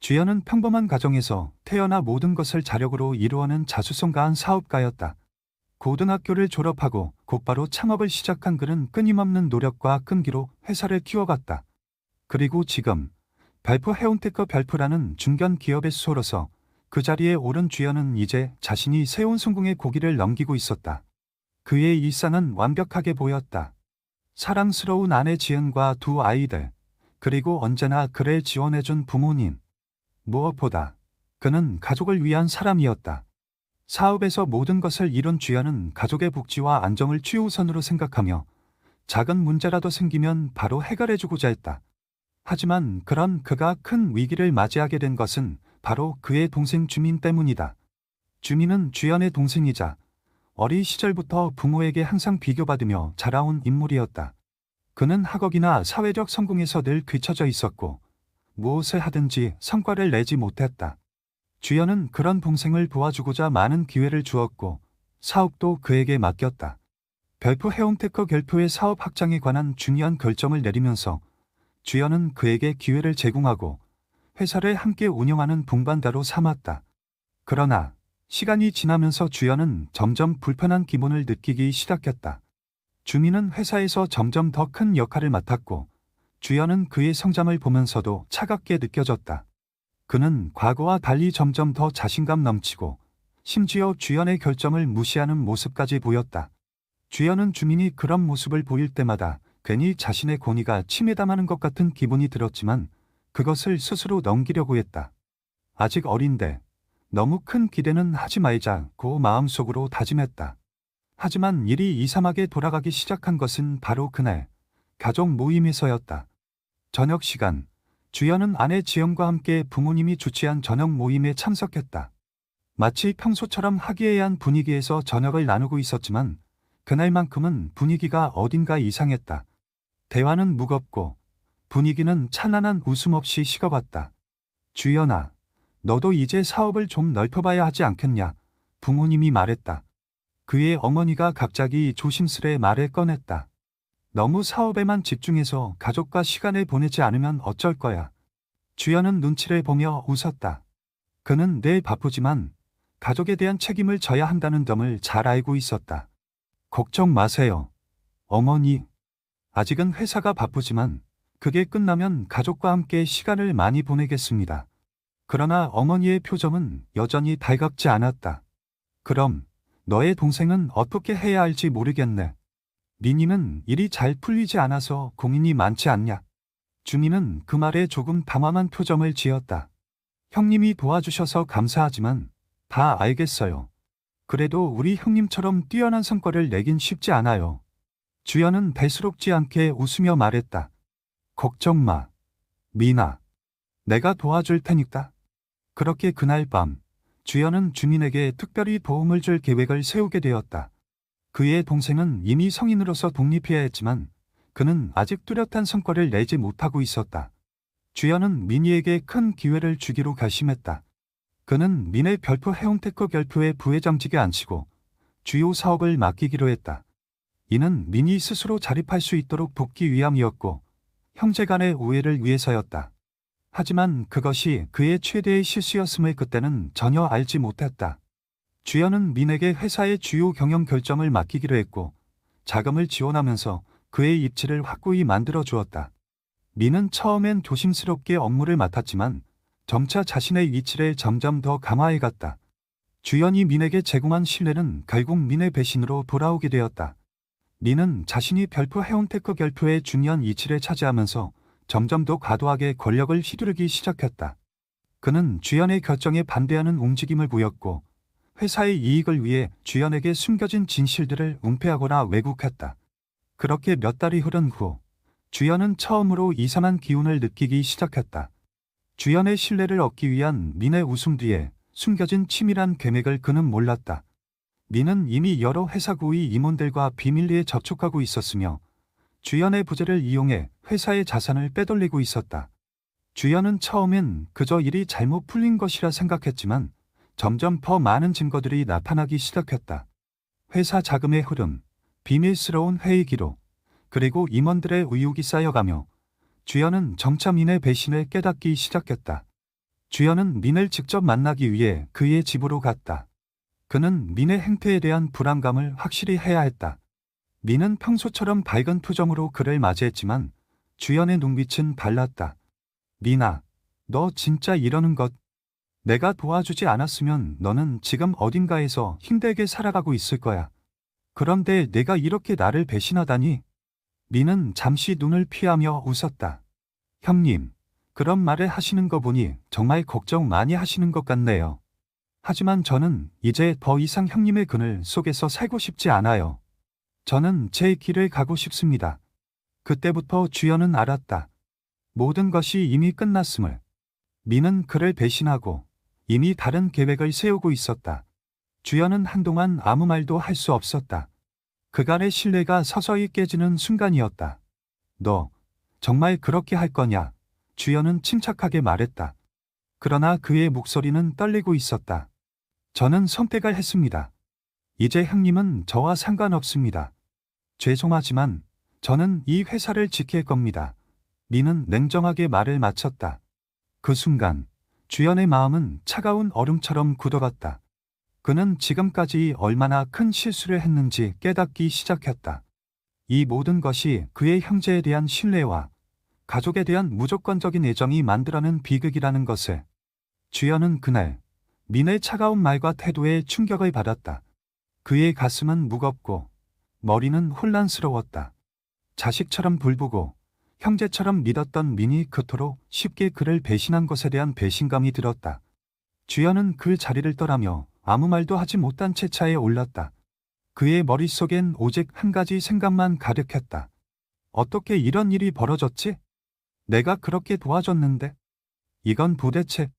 주연은 평범한 가정에서 태어나 모든 것을 자력으로 이루어낸 자수성 가한 사업가였다. 고등학교를 졸업하고 곧바로 창업을 시작한 그는 끊임없는 노력과 끈기로 회사를 키워갔다. 그리고 지금 발포 해운테크 별표라는 중견 기업의 수호로서 그 자리에 오른 주연은 이제 자신이 세운 성공의 고기를 넘기고 있었다. 그의 일상은 완벽하게 보였다. 사랑스러운 아내 지은과 두 아이들, 그리고 언제나 그를 지원해준 부모님. 무엇보다 그는 가족을 위한 사람이었다. 사업에서 모든 것을 이룬 주연은 가족의 복지와 안정을 최우선으로 생각하며 작은 문제라도 생기면 바로 해결해주고자 했다. 하지만 그런 그가 큰 위기를 맞이하게 된 것은 바로 그의 동생 주민 때문이다. 주민은 주연의 동생이자 어린 시절부터 부모에게 항상 비교받으며 자라온 인물이었다. 그는 학업이나 사회적 성공에서 늘 뒤처져 있었고 무엇을 하든지 성과를 내지 못했다. 주연은 그런 동생을 도와주고자 많은 기회를 주었고 사업도 그에게 맡겼다. 별표 해운테크 별표의 사업 확장에 관한 중요한 결정을 내리면서 주연은 그에게 기회를 제공하고 회사를 함께 운영하는 동반자로 삼았다. 그러나 시간이 지나면서 주연은 점점 불편한 기분을 느끼기 시작했다. 주민은 회사에서 점점 더 큰 역할을 맡았고 주연은 그의 성장을 보면서도 차갑게 느껴졌다. 그는 과거와 달리 점점 더 자신감 넘치고 심지어 주연의 결정을 무시하는 모습까지 보였다. 주연은 주민이 그런 모습을 보일 때마다 괜히 자신의 권위가 침해당하는 것 같은 기분이 들었지만 그것을 스스로 넘기려고 했다. 아직 어린데 너무 큰 기대는 하지 말자고 마음속으로 다짐했다. 하지만 일이 이상하게 돌아가기 시작한 것은 바로 그날 가족 모임에서였다. 저녁 시간, 주연은 아내 지영과 함께 부모님이 주최한 저녁 모임에 참석했다. 마치 평소처럼 화기애애한 분위기에서 저녁을 나누고 있었지만 그날만큼은 분위기가 어딘가 이상했다. 대화는 무겁고 분위기는 찬란한 웃음 없이 식어갔다. 주연아, 너도 이제 사업을 좀 넓혀봐야 하지 않겠냐? 부모님이 말했다. 그의 어머니가 갑자기 조심스레 말을 꺼냈다. 너무 사업에만 집중해서 가족과 시간을 보내지 않으면 어쩔 거야. 주연은 눈치를 보며 웃었다. 그는 늘 바쁘지만 가족에 대한 책임을 져야 한다는 점을 잘 알고 있었다. 걱정 마세요. 어머니. 아직은 회사가 바쁘지만 그게 끝나면 가족과 함께 시간을 많이 보내겠습니다. 그러나 어머니의 표정은 여전히 달갑지 않았다. 그럼 너의 동생은 어떻게 해야 할지 모르겠네. 민희는 일이 잘 풀리지 않아서 고민이 많지 않냐? 주민은 그 말에 조금 담담한 표정을 지었다. 형님이 도와주셔서 감사하지만 다 알겠어요. 그래도 우리 형님처럼 뛰어난 성과를 내긴 쉽지 않아요. 주연은 대수롭지 않게 웃으며 말했다. 걱정 마. 미나. 내가 도와줄 테니까. 그렇게 그날 밤 주연은 주민에게 특별히 도움을 줄 계획을 세우게 되었다. 그의 동생은 이미 성인으로서 독립해야 했지만 그는 아직 뚜렷한 성과를 내지 못하고 있었다. 주연은 민희에게 큰 기회를 주기로 결심했다. 그는 민의 별표 해운테크 별표의 부회장직에 앉히고 주요 사업을 맡기기로 했다. 이는 민희 스스로 자립할 수 있도록 돕기 위함이었고 형제간의 우애를 위해서였다. 하지만 그것이 그의 최대의 실수였음을 그때는 전혀 알지 못했다. 주연은 민에게 회사의 주요 경영 결정을 맡기기로 했고 자금을 지원하면서 그의 입지를 확고히 만들어 주었다. 민은 처음엔 조심스럽게 업무를 맡았지만 점차 자신의 위치를 점점 더 강화해갔다. 주연이 민에게 제공한 신뢰는 결국 민의 배신으로 돌아오게 되었다. 민은 자신이 별표 해운테크 별표의 중요한 위치를 차지하면서 점점 더 과도하게 권력을 휘두르기 시작했다. 그는 주연의 결정에 반대하는 움직임을 보였고 회사의 이익을 위해 주연에게 숨겨진 진실들을 은폐하거나 왜곡했다. 그렇게 몇 달이 흐른 후 주연은 처음으로 이상한 기운을 느끼기 시작했다. 주연의 신뢰를 얻기 위한 민의 웃음 뒤에 숨겨진 치밀한 계획을 그는 몰랐다. 민은 이미 여러 회사 고위 임원들과 비밀리에 접촉하고 있었으며 주연의 부재를 이용해 회사의 자산을 빼돌리고 있었다. 주연은 처음엔 그저 일이 잘못 풀린 것이라 생각했지만 점점 더 많은 증거들이 나타나기 시작했다. 회사 자금의 흐름, 비밀스러운 회의 기록, 그리고 임원들의 의혹이 쌓여가며 주연은 점차 민의 배신을 깨닫기 시작했다. 주연은 민을 직접 만나기 위해 그의 집으로 갔다. 그는 민의 행태에 대한 불안감을 확실히 해야 했다. 민은 평소처럼 밝은 표정으로 그를 맞이했지만 주연의 눈빛은 달랐다. 민아, 너 진짜 이러는 것. 내가 도와주지 않았으면 너는 지금 어딘가에서 힘들게 살아가고 있을 거야. 그런데 내가 이렇게 나를 배신하다니? 민은 잠시 눈을 피하며 웃었다. 형님, 그런 말을 하시는 거 보니 정말 걱정 많이 하시는 것 같네요. 하지만 저는 이제 더 이상 형님의 그늘 속에서 살고 싶지 않아요. 저는 제 길을 가고 싶습니다. 그때부터 주연은 알았다. 모든 것이 이미 끝났음을. 민은 그를 배신하고 이미 다른 계획을 세우고 있었다. 주연은 한동안 아무 말도 할 수 없었다. 그간의 신뢰가 서서히 깨지는 순간이었다. 너 정말 그렇게 할 거냐? 주연은 침착하게 말했다. 그러나 그의 목소리는 떨리고 있었다. 저는 선택을 했습니다. 이제 형님은 저와 상관없습니다. 죄송하지만 저는 이 회사를 지킬 겁니다. 민은 냉정하게 말을 마쳤다. 그 순간 주연의 마음은 차가운 얼음처럼 굳어갔다. 그는 지금까지 얼마나 큰 실수를 했는지 깨닫기 시작했다. 이 모든 것이 그의 형제에 대한 신뢰와 가족에 대한 무조건적인 애정이 만들어낸 비극이라는 것을. 주연은 그날 민의 차가운 말과 태도에 충격을 받았다. 그의 가슴은 무겁고 머리는 혼란스러웠다. 자식처럼 불보고 형제처럼 믿었던 민이 그토록 쉽게 그를 배신한 것에 대한 배신감이 들었다. 주연은 그 자리를 떠나며 아무 말도 하지 못한 채 차에 올랐다. 그의 머릿속엔 오직 한 가지 생각만 가득했다. 어떻게 이런 일이 벌어졌지? 내가 그렇게 도와줬는데? 이건 도대체?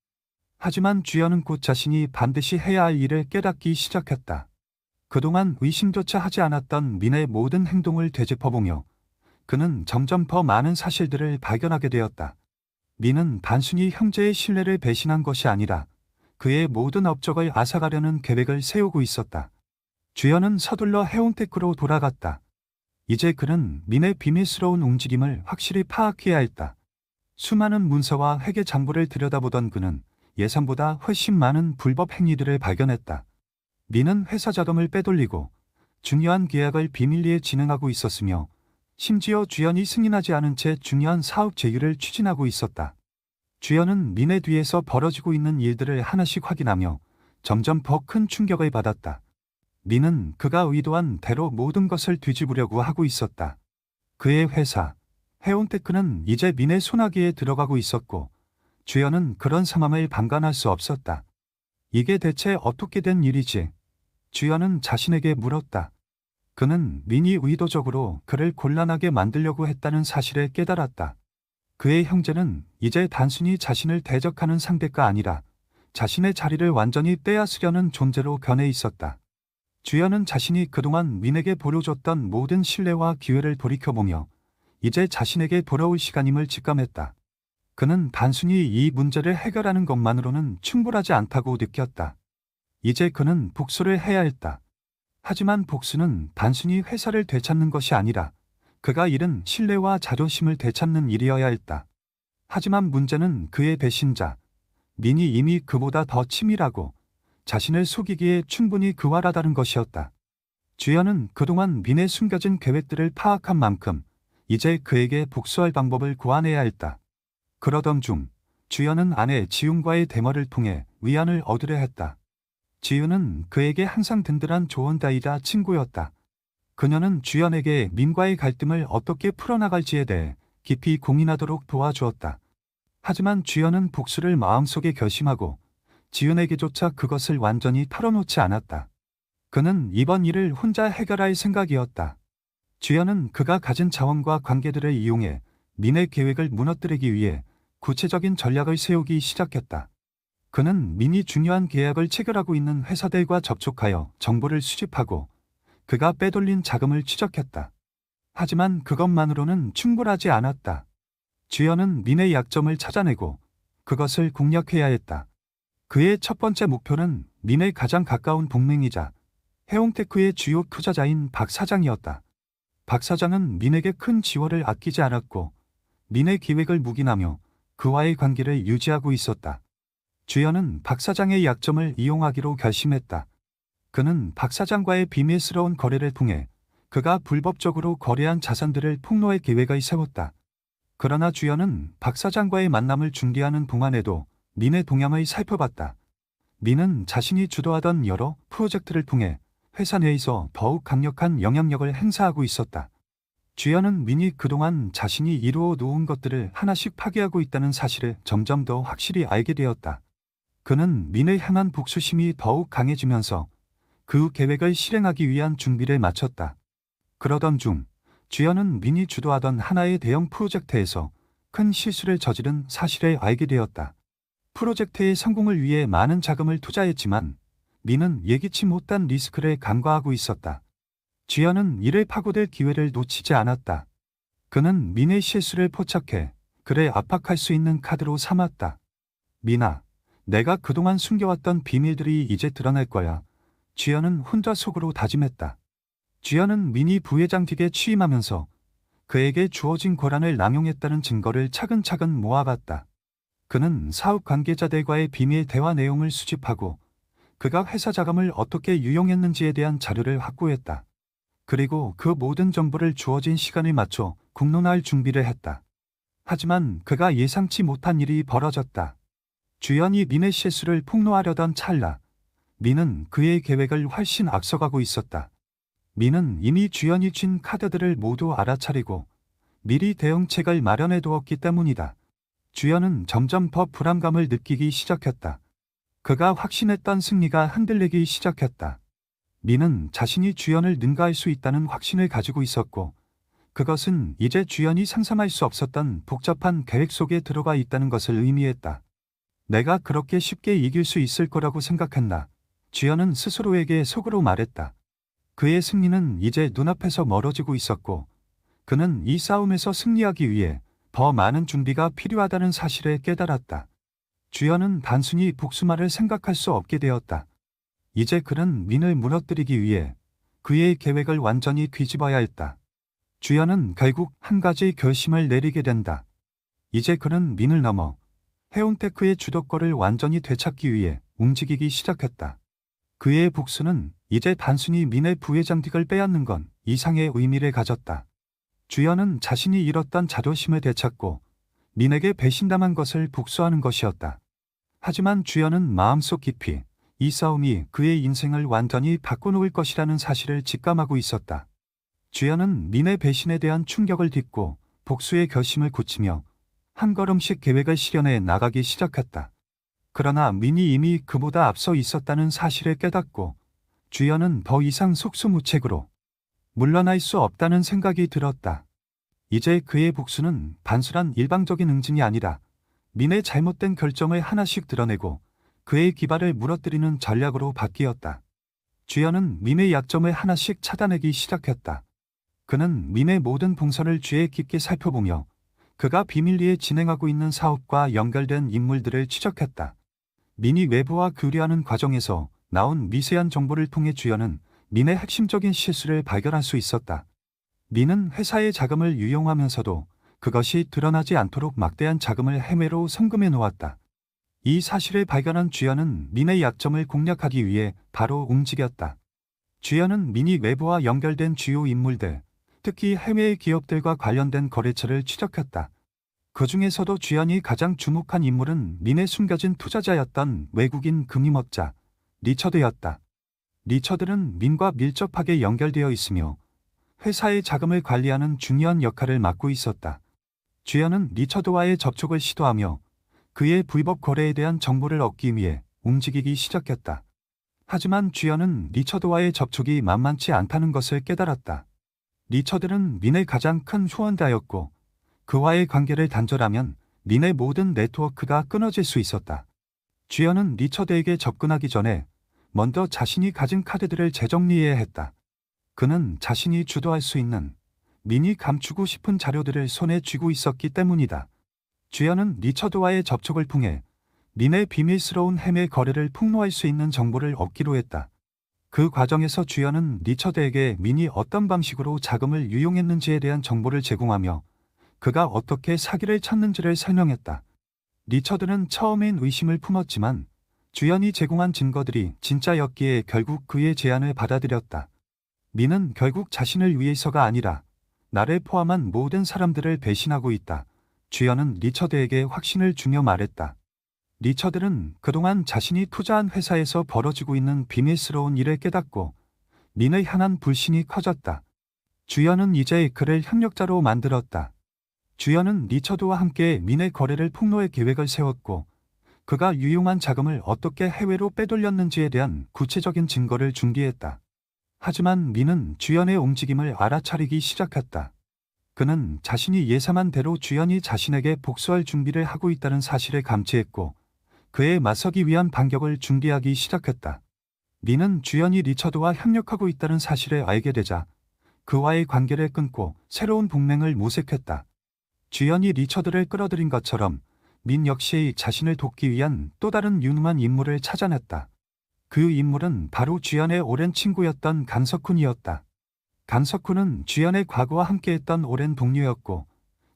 하지만 주연은 곧 자신이 반드시 해야 할 일을 깨닫기 시작했다. 그동안 의심조차 하지 않았던 민의 모든 행동을 되짚어보며 그는 점점 더 많은 사실들을 발견하게 되었다. 민은 단순히 형제의 신뢰를 배신한 것이 아니라 그의 모든 업적을 앗아가려는 계획을 세우고 있었다. 주연은 서둘러 해운테크로 돌아갔다. 이제 그는 민의 비밀스러운 움직임을 확실히 파악해야 했다. 수많은 문서와 회계 장부를 들여다보던 그는 예상보다 훨씬 많은 불법 행위들을 발견했다. 민은 회사 자금을 빼돌리고 중요한 계약을 비밀리에 진행하고 있었으며 심지어 주연이 승인하지 않은 채 중요한 사업 제휴를 추진하고 있었다. 주연은 민의 뒤에서 벌어지고 있는 일들을 하나씩 확인하며 점점 더 큰 충격을 받았다. 민은 그가 의도한 대로 모든 것을 뒤집으려고 하고 있었다. 그의 회사, 해운테크는 이제 민의 손아귀에 들어가고 있었고 주연은 그런 상황을 방관할 수 없었다. 이게 대체 어떻게 된 일이지? 주연은 자신에게 물었다. 그는 민이 의도적으로 그를 곤란하게 만들려고 했다는 사실을 깨달았다. 그의 형제는 이제 단순히 자신을 대적하는 상대가 아니라 자신의 자리를 완전히 빼앗으려는 존재로 변해 있었다. 주연은 자신이 그동안 민에게 보여줬던 모든 신뢰와 기회를 돌이켜보며 이제 자신에게 돌아올 시간임을 직감했다. 그는 단순히 이 문제를 해결하는 것만으로는 충분하지 않다고 느꼈다. 이제 그는 복수를 해야 했다. 하지만 복수는 단순히 회사를 되찾는 것이 아니라 그가 잃은 신뢰와 자존심을 되찾는 일이어야 했다. 하지만 문제는 그의 배신자, 민이 이미 그보다 더 치밀하고 자신을 속이기에 충분히 그와 다른 것이었다. 주연은 그동안 민의 숨겨진 계획들을 파악한 만큼 이제 그에게 복수할 방법을 고안해야 했다. 그러던 중 주연은 아내 지윤과의 대화를 통해 위안을 얻으려 했다. 지윤은 그에게 항상 든든한 조언자이자 친구였다. 그녀는 주연에게 민과의 갈등을 어떻게 풀어나갈지에 대해 깊이 고민하도록 도와주었다. 하지만 주연은 복수를 마음속에 결심하고 지윤에게조차 그것을 완전히 털어놓지 않았다. 그는 이번 일을 혼자 해결할 생각이었다. 주연은 그가 가진 자원과 관계들을 이용해 민의 계획을 무너뜨리기 위해 구체적인 전략을 세우기 시작했다. 그는 민이 중요한 계약을 체결하고 있는 회사들과 접촉하여 정보를 수집하고 그가 빼돌린 자금을 추적했다. 하지만 그것만으로는 충분하지 않았다. 주연은 민의 약점을 찾아내고 그것을 공략해야 했다. 그의 첫 번째 목표는 민의 가장 가까운 동맹이자 해운테크의 주요 투자자인 박 사장이었다. 박 사장은 민에게 큰 지원을 아끼지 않았고 민의 계획을 묵인하며 그와의 관계를 유지하고 있었다. 주연은 박 사장의 약점을 이용하기로 결심했다. 그는 박 사장과의 비밀스러운 거래를 통해 그가 불법적으로 거래한 자산들을 폭로할 계획을 세웠다. 그러나 주연은 박 사장과의 만남을 준비하는 동안에도 민의 동향을 살펴봤다. 민은 자신이 주도하던 여러 프로젝트를 통해 회사 내에서 더욱 강력한 영향력을 행사하고 있었다. 주연은 민이 그동안 자신이 이루어 놓은 것들을 하나씩 파괴하고 있다는 사실을 점점 더 확실히 알게 되었다. 그는 민을 향한 복수심이 더욱 강해지면서 그 계획을 실행하기 위한 준비를 마쳤다. 그러던 중 주연은 민이 주도하던 하나의 대형 프로젝트에서 큰 실수를 저지른 사실을 알게 되었다. 프로젝트의 성공을 위해 많은 자금을 투자했지만 민은 예기치 못한 리스크를 간과하고 있었다. 주연은 이를 파고들 기회를 놓치지 않았다. 그는 민의 실수를 포착해 그를 압박할 수 있는 카드로 삼았다. 민아, 내가 그동안 숨겨왔던 비밀들이 이제 드러날 거야. 주연은 혼자 속으로 다짐했다. 주연은 민이 부회장 직에 취임하면서 그에게 주어진 권한을 남용했다는 증거를 차근차근 모아갔다. 그는 사업 관계자들과의 비밀 대화 내용을 수집하고 그가 회사 자금을 어떻게 유용했는지에 대한 자료를 확보했다. 그리고 그 모든 정보를 주어진 시간에 맞춰 공론화할 준비를 했다. 하지만 그가 예상치 못한 일이 벌어졌다. 주연이 민의 실수를 폭로하려던 찰나, 민은 그의 계획을 훨씬 앞서가고 있었다. 민은 이미 주연이 쥔 카드들을 모두 알아차리고 미리 대응책을 마련해 두었기 때문이다. 주연은 점점 더 불안감을 느끼기 시작했다. 그가 확신했던 승리가 흔들리기 시작했다. 민은 자신이 주연을 능가할 수 있다는 확신을 가지고 있었고, 그것은 이제 주연이 상상할 수 없었던 복잡한 계획 속에 들어가 있다는 것을 의미했다. 내가 그렇게 쉽게 이길 수 있을 거라고 생각했나? 주연은 스스로에게 속으로 말했다. 그의 승리는 이제 눈앞에서 멀어지고 있었고, 그는 이 싸움에서 승리하기 위해 더 많은 준비가 필요하다는 사실을 깨달았다. 주연은 단순히 복수만을 생각할 수 없게 되었다. 이제 그는 민을 무너뜨리기 위해 그의 계획을 완전히 뒤집어야 했다. 주연은 결국 한 가지 결심을 내리게 된다. 이제 그는 민을 넘어 해운테크의 주도권을 완전히 되찾기 위해 움직이기 시작했다. 그의 복수는 이제 단순히 민의 부회장직을 빼앗는 건 이상의 의미를 가졌다. 주연은 자신이 잃었던 자존심을 되찾고 민에게 배신당한 것을 복수하는 것이었다. 하지만 주연은 마음속 깊이 이 싸움이 그의 인생을 완전히 바꿔놓을 것이라는 사실을 직감하고 있었다. 주연은 민의 배신에 대한 충격을 딛고 복수의 결심을 굳히며 한 걸음씩 계획을 실현해 나가기 시작했다. 그러나 민이 이미 그보다 앞서 있었다는 사실을 깨닫고 주연은 더 이상 속수무책으로 물러날 수 없다는 생각이 들었다. 이제 그의 복수는 단순한 일방적인 응징이 아니라 민의 잘못된 결정을 하나씩 드러내고 그의 기반을 무너뜨리는 전략으로 바뀌었다. 주연은 민의 약점을 하나씩 차단하기 시작했다. 그는 민의 모든 동선을 주의 깊게 살펴보며 그가 비밀리에 진행하고 있는 사업과 연결된 인물들을 추적했다. 민이 외부와 교류하는 과정에서 나온 미세한 정보를 통해 주연은 민의 핵심적인 실수를 발견할 수 있었다. 민은 회사의 자금을 유용하면서도 그것이 드러나지 않도록 막대한 자금을 해외로 송금해 놓았다. 이 사실을 발견한 주연은 민의 약점을 공략하기 위해 바로 움직였다. 주연은 민이 외부와 연결된 주요 인물들, 특히 해외의 기업들과 관련된 거래처를 추적했다. 그 중에서도 주연이 가장 주목한 인물은 민의 숨겨진 투자자였던 외국인 금융업자 리처드였다. 리처드는 민과 밀접하게 연결되어 있으며 회사의 자금을 관리하는 중요한 역할을 맡고 있었다. 주연은 리처드와의 접촉을 시도하며 그의 불법 거래에 대한 정보를 얻기 위해 움직이기 시작했다. 하지만 주연은 리처드와의 접촉이 만만치 않다는 것을 깨달았다. 리처드는 민의 가장 큰 후원자였고 그와의 관계를 단절하면 민의 모든 네트워크가 끊어질 수 있었다. 주연은 리처드에게 접근하기 전에 먼저 자신이 가진 카드들을 재정리해야 했다. 그는 자신이 주도할 수 있는 민이 감추고 싶은 자료들을 손에 쥐고 있었기 때문이다. 주연은 리처드와의 접촉을 통해 민의 비밀스러운 해외 거래를 폭로할 수 있는 정보를 얻기로 했다. 그 과정에서 주연은 리처드에게 민이 어떤 방식으로 자금을 유용했는지에 대한 정보를 제공하며 그가 어떻게 사기를 쳤는지를 설명했다. 리처드는 처음엔 의심을 품었지만 주연이 제공한 증거들이 진짜였기에 결국 그의 제안을 받아들였다. 니는 결국 자신을 위해서가 아니라 나를 포함한 모든 사람들을 배신하고 있다. 주연은 리처드에게 확신을 주며 말했다. 리처드는 그동안 자신이 투자한 회사에서 벌어지고 있는 비밀스러운 일을 깨닫고 민을 향한 불신이 커졌다. 주연은 이제 그를 협력자로 만들었다. 주연은 리처드와 함께 민의 거래를 폭로할 계획을 세웠고 그가 유용한 자금을 어떻게 해외로 빼돌렸는지에 대한 구체적인 증거를 준비했다. 하지만 민은 주연의 움직임을 알아차리기 시작했다. 그는 자신이 예상한 대로 주연이 자신에게 복수할 준비를 하고 있다는 사실을 감지했고 그에 맞서기 위한 반격을 준비하기 시작했다. 민은 주연이 리처드와 협력하고 있다는 사실을 알게 되자 그와의 관계를 끊고 새로운 동맹을 모색했다. 주연이 리처드를 끌어들인 것처럼 민 역시 자신을 돕기 위한 또 다른 유능한 인물을 찾아냈다. 그 인물은 바로 주연의 오랜 친구였던 강석훈이었다. 강석훈은 주연의 과거와 함께했던 오랜 동료였고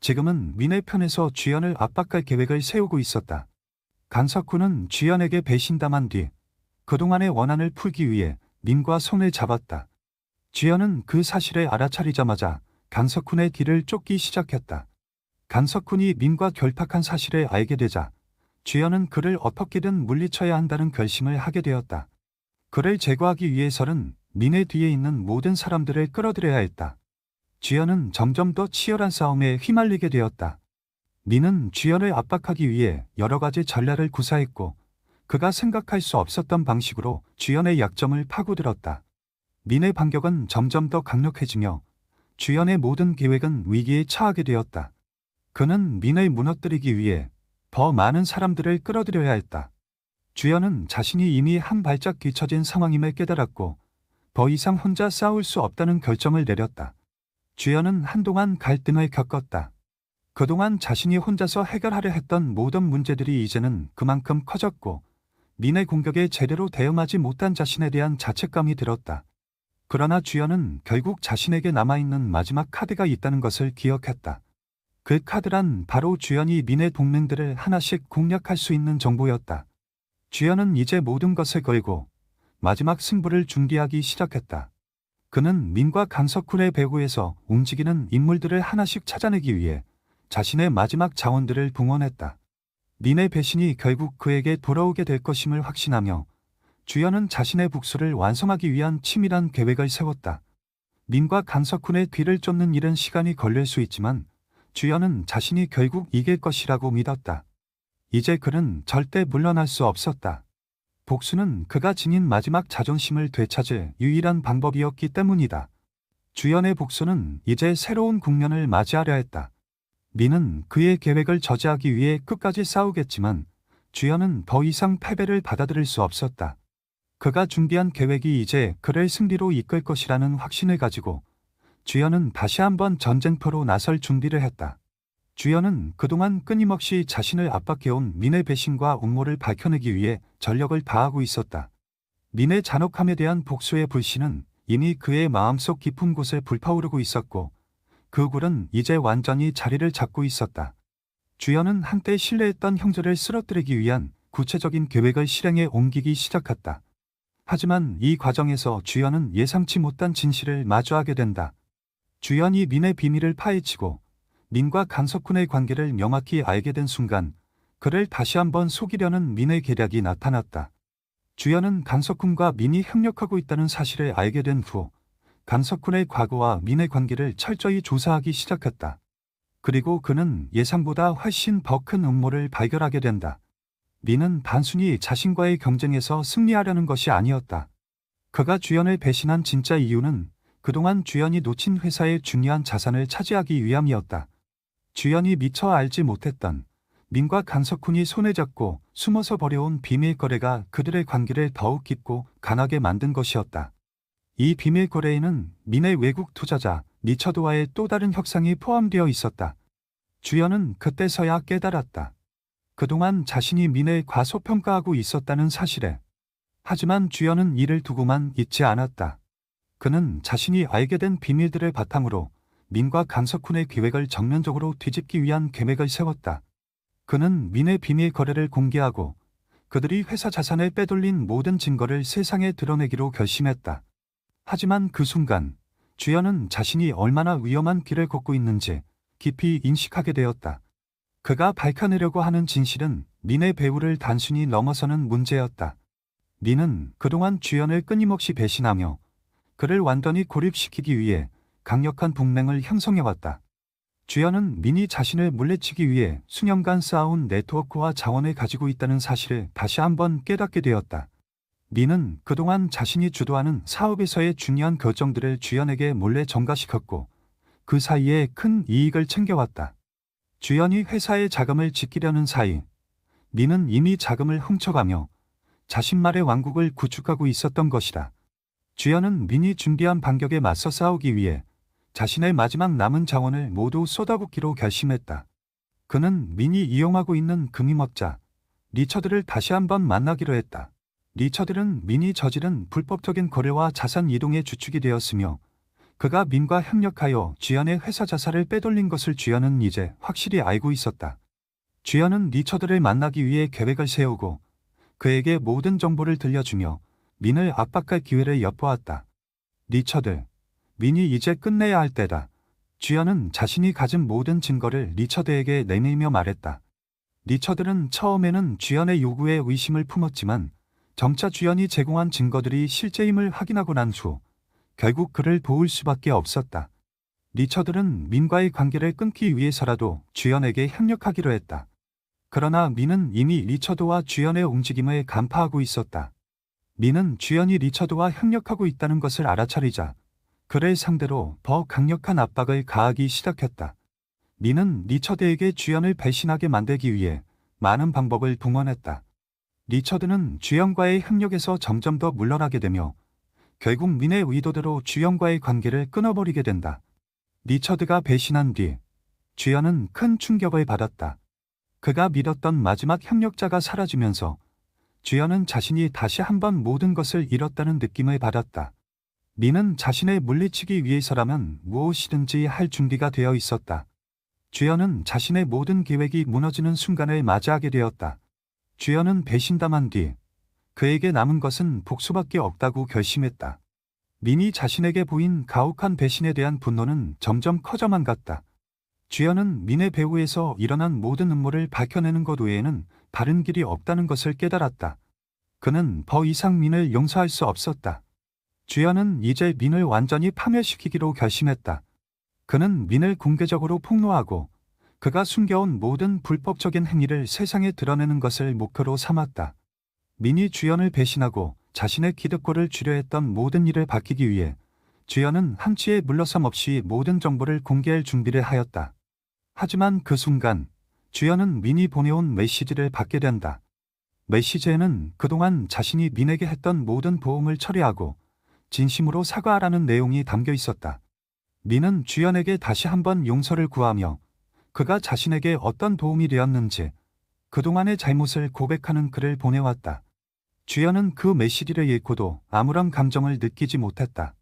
지금은 민의 편에서 주연을 압박할 계획을 세우고 있었다. 강석훈은 주연에게 배신당한 뒤 그동안의 원한을 풀기 위해 민과 손을 잡았다. 주연은 그 사실을 알아차리자마자 강석훈의 뒤를 쫓기 시작했다. 강석훈이 민과 결탁한 사실을 알게 되자 주연은 그를 어떻게든 물리쳐야 한다는 결심을 하게 되었다. 그를 제거하기 위해서는 민의 뒤에 있는 모든 사람들을 끌어들여야 했다. 주연은 점점 더 치열한 싸움에 휘말리게 되었다. 민은 주연을 압박하기 위해 여러 가지 전략을 구사했고 그가 생각할 수 없었던 방식으로 주연의 약점을 파고들었다. 민의 반격은 점점 더 강력해지며 주연의 모든 계획은 위기에 처하게 되었다. 그는 민을 무너뜨리기 위해 더 많은 사람들을 끌어들여야 했다. 주연은 자신이 이미 한 발짝 뒤처진 상황임을 깨달았고 더 이상 혼자 싸울 수 없다는 결정을 내렸다. 주연은 한동안 갈등을 겪었다. 그동안 자신이 혼자서 해결하려 했던 모든 문제들이 이제는 그만큼 커졌고 민의 공격에 제대로 대응하지 못한 자신에 대한 자책감이 들었다. 그러나 주연은 결국 자신에게 남아있는 마지막 카드가 있다는 것을 기억했다. 그 카드란 바로 주연이 민의 동맹들을 하나씩 공략할 수 있는 정보였다. 주연은 이제 모든 것을 걸고 마지막 승부를 준비하기 시작했다. 그는 민과 강석훈의 배후에서 움직이는 인물들을 하나씩 찾아내기 위해 자신의 마지막 자원들을 동원했다. 민의 배신이 결국 그에게 돌아오게 될 것임을 확신하며 주연은 자신의 복수를 완성하기 위한 치밀한 계획을 세웠다. 민과 강석훈의 뒤를 쫓는 일은 시간이 걸릴 수 있지만 주연은 자신이 결국 이길 것이라고 믿었다. 이제 그는 절대 물러날 수 없었다. 복수는 그가 지닌 마지막 자존심을 되찾을 유일한 방법이었기 때문이다. 주연의 복수는 이제 새로운 국면을 맞이하려 했다. 민은 그의 계획을 저지하기 위해 끝까지 싸우겠지만 주연은 더 이상 패배를 받아들일 수 없었다. 그가 준비한 계획이 이제 그를 승리로 이끌 것이라는 확신을 가지고 주연은 다시 한번 전쟁터로 나설 준비를 했다. 주연은 그동안 끊임없이 자신을 압박해온 민의 배신과 음모를 밝혀내기 위해 전력을 다하고 있었다. 민의 잔혹함에 대한 복수의 불신은 이미 그의 마음속 깊은 곳에 불타오르고 있었고 그 굴은 이제 완전히 자리를 잡고 있었다. 주연은 한때 신뢰했던 형제를 쓰러뜨리기 위한 구체적인 계획을 실행에 옮기기 시작했다. 하지만 이 과정에서 주연은 예상치 못한 진실을 마주하게 된다. 주연이 민의 비밀을 파헤치고 민과 강석훈의 관계를 명확히 알게 된 순간 그를 다시 한번 속이려는 민의 계략이 나타났다. 주연은 강석훈과 민이 협력하고 있다는 사실을 알게 된 후 강석훈의 과거와 민의 관계를 철저히 조사하기 시작했다. 그리고 그는 예상보다 훨씬 더 큰 음모를 발견하게 된다. 민은 단순히 자신과의 경쟁에서 승리하려는 것이 아니었다. 그가 주연을 배신한 진짜 이유는 그동안 주연이 놓친 회사의 중요한 자산을 차지하기 위함이었다. 주연이 미처 알지 못했던 민과 강석훈이 손을 잡고 숨어서 벌여온 비밀 거래가 그들의 관계를 더욱 깊고 강하게 만든 것이었다. 이 비밀 거래에는 민의 외국 투자자 리처드와의 또 다른 협상이 포함되어 있었다. 주연은 그때서야 깨달았다. 그동안 자신이 민을 과소평가하고 있었다는 사실에. 하지만 주연은 이를 두고만 있지 않았다. 그는 자신이 알게 된 비밀들을 바탕으로 민과 강석훈의 계획을 정면적으로 뒤집기 위한 계획을 세웠다. 그는 민의 비밀 거래를 공개하고 그들이 회사 자산을 빼돌린 모든 증거를 세상에 드러내기로 결심했다. 하지만 그 순간 주연은 자신이 얼마나 위험한 길을 걷고 있는지 깊이 인식하게 되었다. 그가 밝혀내려고 하는 진실은 민의 배우를 단순히 넘어서는 문제였다. 민은 그동안 주연을 끊임없이 배신하며 그를 완전히 고립시키기 위해 강력한 동맹을 형성해왔다. 주연은 민이 자신을 물리치기 위해 수년간 쌓아온 네트워크와 자원을 가지고 있다는 사실을 다시 한번 깨닫게 되었다. 민은 그동안 자신이 주도하는 사업에서의 중요한 결정들을 주연에게 몰래 전가시켰고 그 사이에 큰 이익을 챙겨왔다. 주연이 회사의 자금을 지키려는 사이 민은 이미 자금을 훔쳐가며 자신만의 왕국을 구축하고 있었던 것이다. 주연은 민이 준비한 반격에 맞서 싸우기 위해 자신의 마지막 남은 자원을 모두 쏟아붓기로 결심했다. 그는 민이 이용하고 있는 금융업자 리처드를 다시 한번 만나기로 했다. 리처드는 민이 저지른 불법적인 거래와 자산 이동의 주축이 되었으며 그가 민과 협력하여 주연의 회사 자산을 빼돌린 것을 주연은 이제 확실히 알고 있었다. 주연은 리처드를 만나기 위해 계획을 세우고 그에게 모든 정보를 들려주며 민을 압박할 기회를 엿보았다. 리처드, 민이 이제 끝내야 할 때다. 주연은 자신이 가진 모든 증거를 리처드에게 내밀며 말했다. 리처드는 처음에는 주연의 요구에 의심을 품었지만 점차 주연이 제공한 증거들이 실제임을 확인하고 난 후 결국 그를 도울 수밖에 없었다. 리처드는 민과의 관계를 끊기 위해서라도 주연에게 협력하기로 했다. 그러나 민은 이미 리처드와 주연의 움직임을 간파하고 있었다. 민은 주연이 리처드와 협력하고 있다는 것을 알아차리자 그를 상대로 더 강력한 압박을 가하기 시작했다. 민은 리처드에게 주연을 배신하게 만들기 위해 많은 방법을 동원했다. 리처드는 주연과의 협력에서 점점 더 물러나게 되며 결국 민의 의도대로 주연과의 관계를 끊어버리게 된다. 리처드가 배신한 뒤 주연은 큰 충격을 받았다. 그가 믿었던 마지막 협력자가 사라지면서 주연은 자신이 다시 한번 모든 것을 잃었다는 느낌을 받았다. 민은 자신을 물리치기 위해서라면 무엇이든지 할 준비가 되어 있었다. 주연은 자신의 모든 계획이 무너지는 순간을 맞이하게 되었다. 주연은 배신당한 뒤 그에게 남은 것은 복수밖에 없다고 결심했다. 민이 자신에게 보인 가혹한 배신에 대한 분노는 점점 커져만 갔다. 주연은 민의 배후에서 일어난 모든 음모를 밝혀내는 것 외에는 다른 길이 없다는 것을 깨달았다. 그는 더 이상 민을 용서할 수 없었다. 주연은 이제 민을 완전히 파멸시키기로 결심했다. 그는 민을 공개적으로 폭로하고 그가 숨겨온 모든 불법적인 행위를 세상에 드러내는 것을 목표로 삼았다. 민이 주연을 배신하고 자신의 기득권을 주려 했던 모든 일을 밝히기 위해 주연은 한치의 물러섬 없이 모든 정보를 공개할 준비를 하였다. 하지만 그 순간 주연은 민이 보내온 메시지를 받게 된다. 메시지에는 그동안 자신이 민에게 했던 모든 보험을 처리하고 진심으로 사과하라는 내용이 담겨 있었다. 민은 주연에게 다시 한번 용서를 구하며 그가 자신에게 어떤 도움이 되었는지 그동안의 잘못을 고백하는 글을 보내왔다. 주연은 그 메시지를 읽고도 아무런 감정을 느끼지 못했다.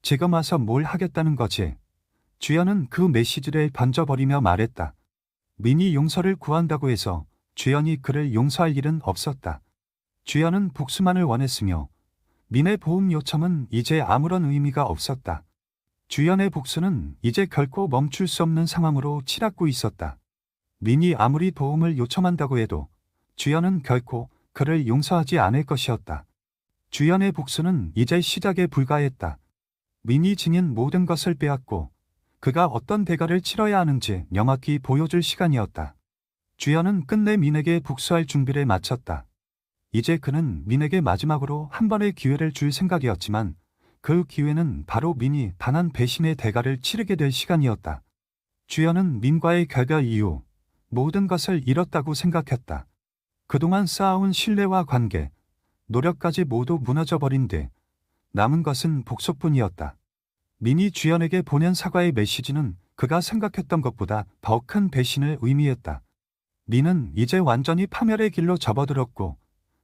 지금 와서 뭘 하겠다는 거지? 주연은 그 메시지를 던져버리며 말했다. 민이 용서를 구한다고 해서 주연이 그를 용서할 일은 없었다. 주연은 복수만을 원했으며 민의 보험 요청은 이제 아무런 의미가 없었다. 주연의 복수는 이제 결코 멈출 수 없는 상황으로 치닫고 있었다. 민이 아무리 도움을 요청한다고 해도 주연은 결코 그를 용서하지 않을 것이었다. 주연의 복수는 이제 시작에 불과했다. 민이 지닌 모든 것을 빼앗고 그가 어떤 대가를 치러야 하는지 명확히 보여줄 시간이었다. 주연은 끝내 민에게 복수할 준비를 마쳤다. 이제 그는 민에게 마지막으로 한 번의 기회를 줄 생각이었지만 그 기회는 바로 민이 단한 배신의 대가를 치르게 될 시간이었다. 주연은 민과의 결별 이후 모든 것을 잃었다고 생각했다. 그동안 쌓아온 신뢰와 관계, 노력까지 모두 무너져버린 뒤 남은 것은 복수뿐이었다. 민이 주연에게 보낸 사과의 메시지는 그가 생각했던 것보다 더 큰 배신을 의미했다. 민은 이제 완전히 파멸의 길로 접어들었고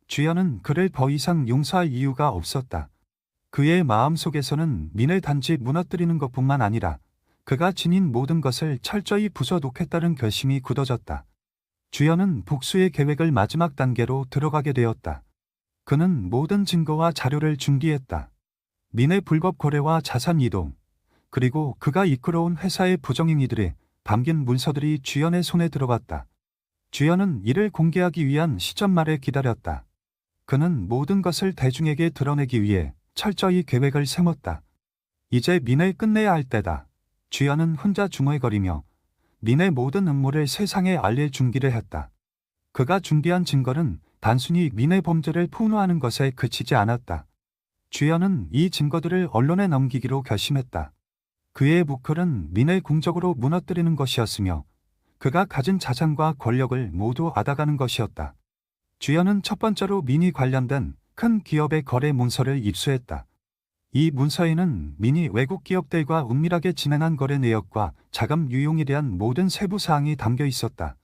주연은 그를 더 이상 용서할 이유가 없었다. 그의 마음속에서는 민을 단지 무너뜨리는 것뿐만 아니라 그가 지닌 모든 것을 철저히 부숴놓겠다는 결심이 굳어졌다. 주연은 복수의 계획을 마지막 단계로 들어가게 되었다. 그는 모든 증거와 자료를 준비했다. 민의 불법 거래와 자산 이동, 그리고 그가 이끌어온 회사의 부정행위들이 담긴 문서들이 주연의 손에 들어갔다. 주연은 이를 공개하기 위한 시점말에 기다렸다. 그는 모든 것을 대중에게 드러내기 위해 철저히 계획을 세웠다. 이제 민을 끝내야 할 때다. 주연은 혼자 중얼거리며 민의 모든 음모를 세상에 알릴 준비를 했다. 그가 준비한 증거는 단순히 민의 범죄를 폭로하는 것에 그치지 않았다. 주연은 이 증거들을 언론에 넘기기로 결심했다. 그의 목표는 민을 궁적으로 무너뜨리는 것이었으며 그가 가진 자산과 권력을 모두 앗아가는 것이었다. 주연은 첫 번째로 민이 관련된 큰 기업의 거래 문서를 입수했다. 이 문서에는 민이 외국 기업들과 은밀하게 진행한 거래 내역과 자금 유용에 대한 모든 세부 사항이 담겨 있었다.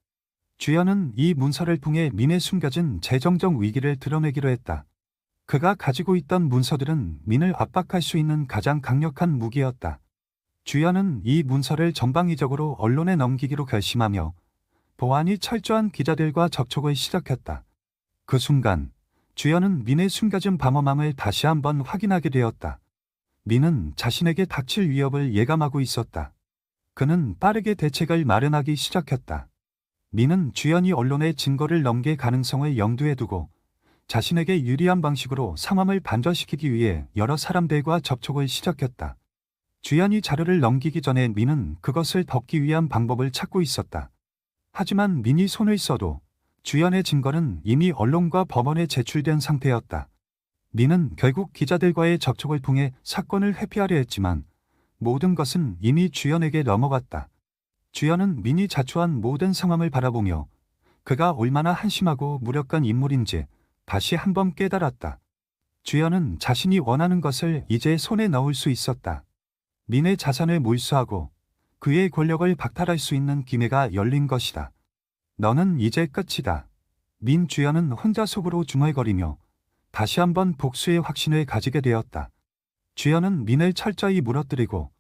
주연은 이 문서를 통해 민의 숨겨진 재정적 위기를 드러내기로 했다. 그가 가지고 있던 문서들은 민을 압박할 수 있는 가장 강력한 무기였다. 주연은 이 문서를 전방위적으로 언론에 넘기기로 결심하며 보안이 철저한 기자들과 접촉을 시작했다. 그 순간 주연은 민의 숨겨진 방어망을 다시 한번 확인하게 되었다. 민은 자신에게 닥칠 위협을 예감하고 있었다. 그는 빠르게 대책을 마련하기 시작했다. 민은 주연이 언론에 증거를 넘길 가능성을 염두에 두고 자신에게 유리한 방식으로 상황을 반전시키기 위해 여러 사람들과 접촉을 시작했다. 주연이 자료를 넘기기 전에 민은 그것을 덮기 위한 방법을 찾고 있었다. 하지만 민이 손을 써도 주연의 증거는 이미 언론과 법원에 제출된 상태였다. 민은 결국 기자들과의 접촉을 통해 사건을 회피하려 했지만 모든 것은 이미 주연에게 넘어갔다. 주연은 민이 자초한 모든 상황을 바라보며 그가 얼마나 한심하고 무력한 인물인지 다시 한번 깨달았다. 주연은 자신이 원하는 것을 이제 손에 넣을 수 있었다. 민의 자산을 몰수하고 그의 권력을 박탈할 수 있는 기회가 열린 것이다. 너는 이제 끝이다. 민 주연은 혼자 속으로 중얼거리며 다시 한번 복수의 확신을 가지게 되었다. 주연은 민을 철저히 무너뜨리고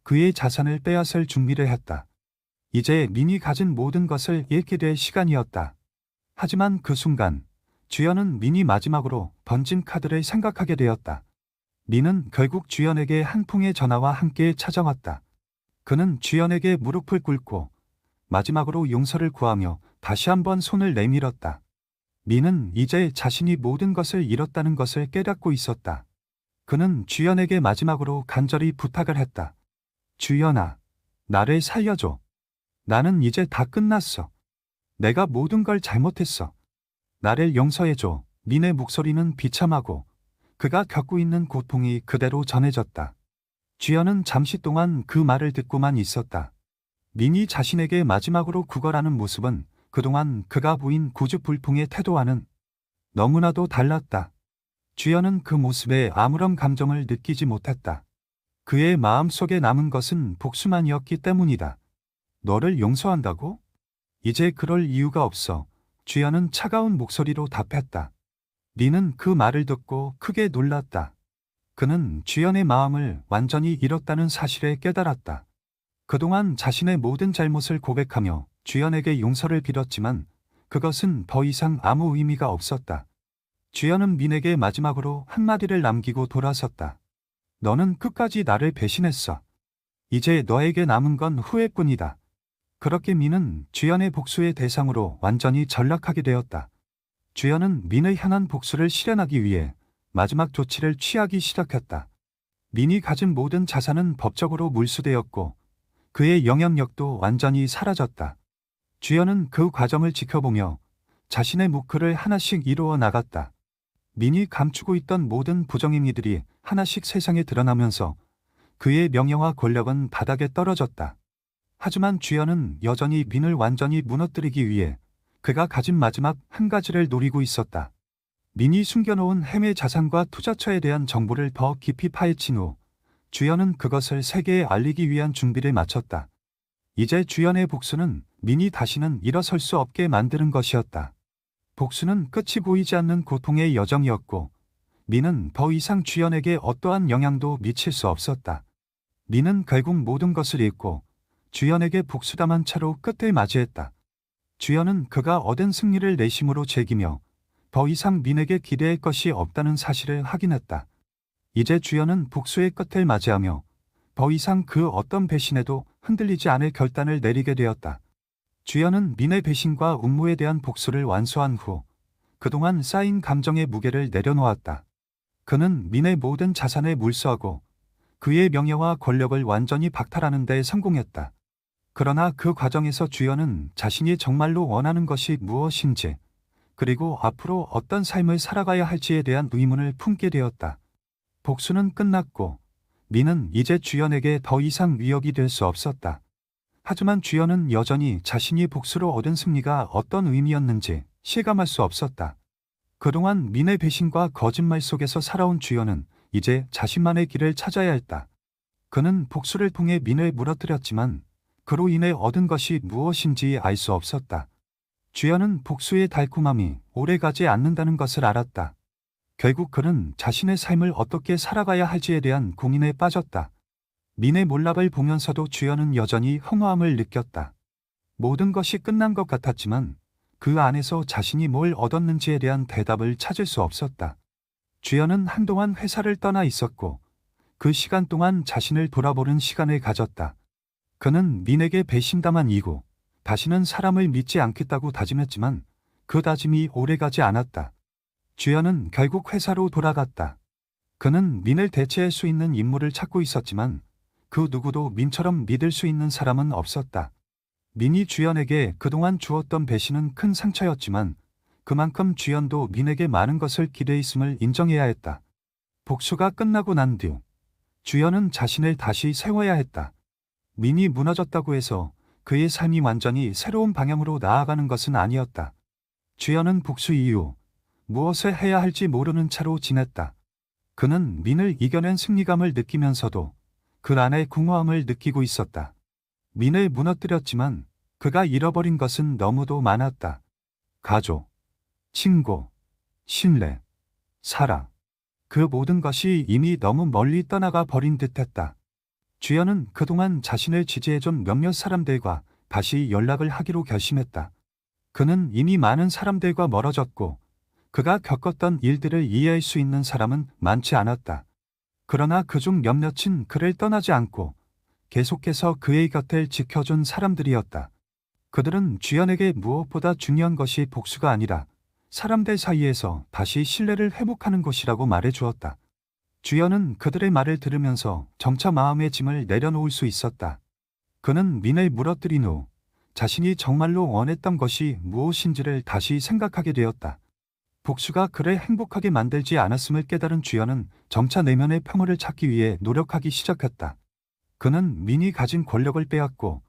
그의 자산을 빼앗을 준비를 했다. 이제 민이 가진 모든 것을 잃게 될 시간이었다. 하지만 그 순간 주연은 민이 마지막으로 던진 카드를 생각하게 되었다. 민은 결국 주연에게 한 통의 전화와 함께 찾아왔다. 그는 주연에게 무릎을 꿇고 마지막으로 용서를 구하며 다시 한번 손을 내밀었다. 민은 이제 자신이 모든 것을 잃었다는 것을 깨닫고 있었다. 그는 주연에게 마지막으로 간절히 부탁을 했다. 주연아, 나를 살려줘. 나는 이제 다 끝났어. 내가 모든 걸 잘못했어. 나를 용서해줘. 민의 목소리는 비참하고 그가 겪고 있는 고통이 그대로 전해졌다. 주연은 잠시 동안 그 말을 듣고만 있었다. 민이 자신에게 마지막으로 구걸하는 모습은 그동안 그가 보인 고집불통의 태도와는 너무나도 달랐다. 주연은 그 모습에 아무런 감정을 느끼지 못했다. 그의 마음속에 남은 것은 복수만이었기 때문이다. 너를 용서한다고? 이제 그럴 이유가 없어. 주연은 차가운 목소리로 답했다. 민은 그 말을 듣고 크게 놀랐다. 그는 주연의 마음을 완전히 잃었다는 사실에 깨달았다. 그동안 자신의 모든 잘못을 고백하며 주연에게 용서를 빌었지만 그것은 더 이상 아무 의미가 없었다. 주연은 민에게 마지막으로 한마디를 남기고 돌아섰다. 너는 끝까지 나를 배신했어. 이제 너에게 남은 건 후회뿐이다. 그렇게 민은 주연의 복수의 대상으로 완전히 전락하게 되었다. 주연은 민을 향한 복수를 실현하기 위해 마지막 조치를 취하기 시작했다. 민이 가진 모든 자산은 법적으로 몰수되었고 그의 영향력도 완전히 사라졌다. 주연은 그 과정을 지켜보며 자신의 목표를 하나씩 이루어 나갔다. 민이 감추고 있던 모든 부정행위들이 하나씩 세상에 드러나면서 그의 명예와 권력은 바닥에 떨어졌다. 하지만 주연은 여전히 민을 완전히 무너뜨리기 위해 그가 가진 마지막 한 가지를 노리고 있었다. 민이 숨겨놓은 해외 자산과 투자처에 대한 정보를 더 깊이 파헤친 후 주연은 그것을 세계에 알리기 위한 준비를 마쳤다. 이제 주연의 복수는 민이 다시는 일어설 수 없게 만드는 것이었다. 복수는 끝이 보이지 않는 고통의 여정이었고 민은 더 이상 주연에게 어떠한 영향도 미칠 수 없었다. 민은 결국 모든 것을 잃고 주연에게 복수담한 채로 끝을 맞이했다. 주연은 그가 얻은 승리를 내심으로 즐기며 더 이상 민에게 기대할 것이 없다는 사실을 확인했다. 이제 주연은 복수의 끝을 맞이하며 더 이상 그 어떤 배신에도 흔들리지 않을 결단을 내리게 되었다. 주연은 민의 배신과 음모에 대한 복수를 완수한 후 그동안 쌓인 감정의 무게를 내려놓았다. 그는 민의 모든 자산에 몰수하고 그의 명예와 권력을 완전히 박탈하는 데 성공했다. 그러나 그 과정에서 주연은 자신이 정말로 원하는 것이 무엇인지 그리고 앞으로 어떤 삶을 살아가야 할지에 대한 의문을 품게 되었다. 복수는 끝났고 민은 이제 주연에게 더 이상 위협이 될 수 없었다. 하지만 주연은 여전히 자신이 복수로 얻은 승리가 어떤 의미였는지 실감할 수 없었다. 그동안 민의 배신과 거짓말 속에서 살아온 주연은 이제 자신만의 길을 찾아야 했다. 그는 복수를 통해 민을 무너뜨렸지만 그로 인해 얻은 것이 무엇인지 알 수 없었다. 주연은 복수의 달콤함이 오래가지 않는다는 것을 알았다. 결국 그는 자신의 삶을 어떻게 살아가야 할지에 대한 고민에 빠졌다. 민의 몰락을 보면서도 주연은 여전히 허무함을 느꼈다. 모든 것이 끝난 것 같았지만 그 안에서 자신이 뭘 얻었는지에 대한 대답을 찾을 수 없었다. 주연은 한동안 회사를 떠나 있었고 그 시간 동안 자신을 돌아보는 시간을 가졌다. 그는 민에게 배신당한 이후 다시는 사람을 믿지 않겠다고 다짐했지만 그 다짐이 오래가지 않았다. 주연은 결국 회사로 돌아갔다. 그는 민을 대체할 수 있는 인물을 찾고 있었지만 그 누구도 민처럼 믿을 수 있는 사람은 없었다. 민이 주연에게 그동안 주었던 배신은 큰 상처였지만 그만큼 주연도 민에게 많은 것을 기대했음을 인정해야 했다. 복수가 끝나고 난 뒤 주연은 자신을 다시 세워야 했다. 민이 무너졌다고 해서 그의 삶이 완전히 새로운 방향으로 나아가는 것은 아니었다. 주연은 복수 이후 무엇을 해야 할지 모르는 채로 지냈다. 그는 민을 이겨낸 승리감을 느끼면서도 그 안에 공허함을 느끼고 있었다. 민을 무너뜨렸지만 그가 잃어버린 것은 너무도 많았다. 가족, 친구, 신뢰, 사랑. 그 모든 것이 이미 너무 멀리 떠나가 버린 듯했다. 주연은 그동안 자신을 지지해준 몇몇 사람들과 다시 연락을 하기로 결심했다. 그는 이미 많은 사람들과 멀어졌고 그가 겪었던 일들을 이해할 수 있는 사람은 많지 않았다. 그러나 그중 몇몇은 그를 떠나지 않고 계속해서 그의 곁을 지켜준 사람들이었다. 그들은 주연에게 무엇보다 중요한 것이 복수가 아니라 사람들 사이에서 다시 신뢰를 회복하는 것이라고 말해주었다. 주연은 그들의 말을 들으면서 점차 마음의 짐을 내려놓을 수 있었다. 그는 민을 무너뜨린 후 자신이 정말로 원했던 것이 무엇인지를 다시 생각하게 되었다. 복수가 그를 행복하게 만들지 않았음을 깨달은 주연은 점차 내면의 평화를 찾기 위해 노력하기 시작했다. 그는 민이 가진 권력을 빼앗고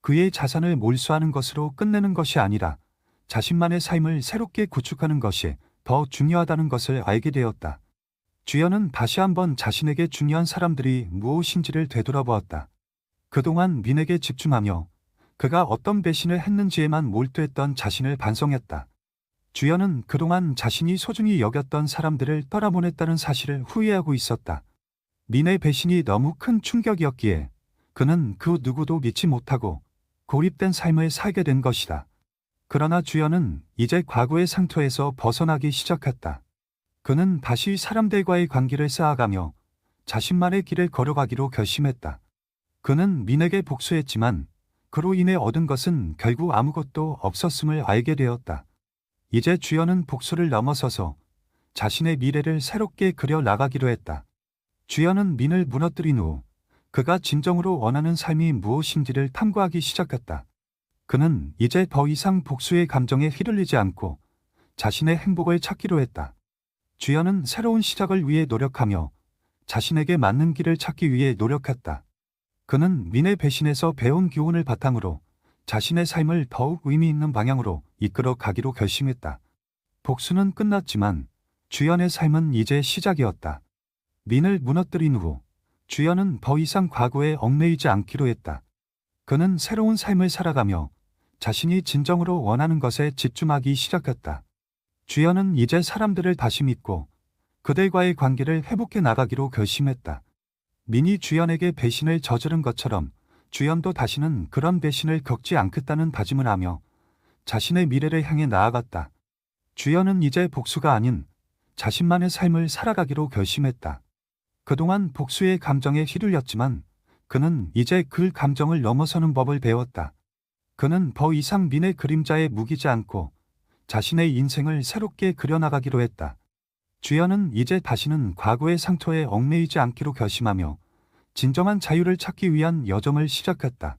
그의 자산을 몰수하는 것으로 끝내는 것이 아니라 자신만의 삶을 새롭게 구축하는 것이 더 중요하다는 것을 알게 되었다. 주연은 다시 한번 자신에게 중요한 사람들이 무엇인지를 되돌아보았다. 그동안 민에게 집중하며 그가 어떤 배신을 했는지에만 몰두했던 자신을 반성했다. 주연은 그동안 자신이 소중히 여겼던 사람들을 떠나보냈다는 사실을 후회하고 있었다. 민의 배신이 너무 큰 충격이었기에 그는 그 누구도 믿지 못하고 고립된 삶을 살게 된 것이다. 그러나 주연은 이제 과거의 상처에서 벗어나기 시작했다. 그는 다시 사람들과의 관계를 쌓아가며 자신만의 길을 걸어가기로 결심했다. 그는 민에게 복수했지만 그로 인해 얻은 것은 결국 아무것도 없었음을 알게 되었다. 이제 주연은 복수를 넘어서서 자신의 미래를 새롭게 그려 나가기로 했다. 주연은 민을 무너뜨린 후 그가 진정으로 원하는 삶이 무엇인지를 탐구하기 시작했다. 그는 이제 더 이상 복수의 감정에 휘둘리지 않고 자신의 행복을 찾기로 했다. 주연은 새로운 시작을 위해 노력하며 자신에게 맞는 길을 찾기 위해 노력했다. 그는 민의 배신에서 배운 교훈을 바탕으로 자신의 삶을 더욱 의미 있는 방향으로 이끌어 가기로 결심했다. 복수는 끝났지만 주연의 삶은 이제 시작이었다. 민을 무너뜨린 후 주연은 더 이상 과거에 얽매이지 않기로 했다. 그는 새로운 삶을 살아가며 자신이 진정으로 원하는 것에 집중하기 시작했다. 주연은 이제 사람들을 다시 믿고 그들과의 관계를 회복해 나가기로 결심했다. 민이 주연에게 배신을 저지른 것처럼 주연도 다시는 그런 배신을 겪지 않겠다는 다짐을 하며 자신의 미래를 향해 나아갔다. 주연은 이제 복수가 아닌 자신만의 삶을 살아가기로 결심했다. 그동안 복수의 감정에 휘둘렸지만 그는 이제 그 감정을 넘어서는 법을 배웠다. 그는 더 이상 민의 그림자에 묵이지 않고 자신의 인생을 새롭게 그려나가기로 했다. 주연은 이제 다시는 과거의 상처에 얽매이지 않기로 결심하며 진정한 자유를 찾기 위한 여정을 시작했다.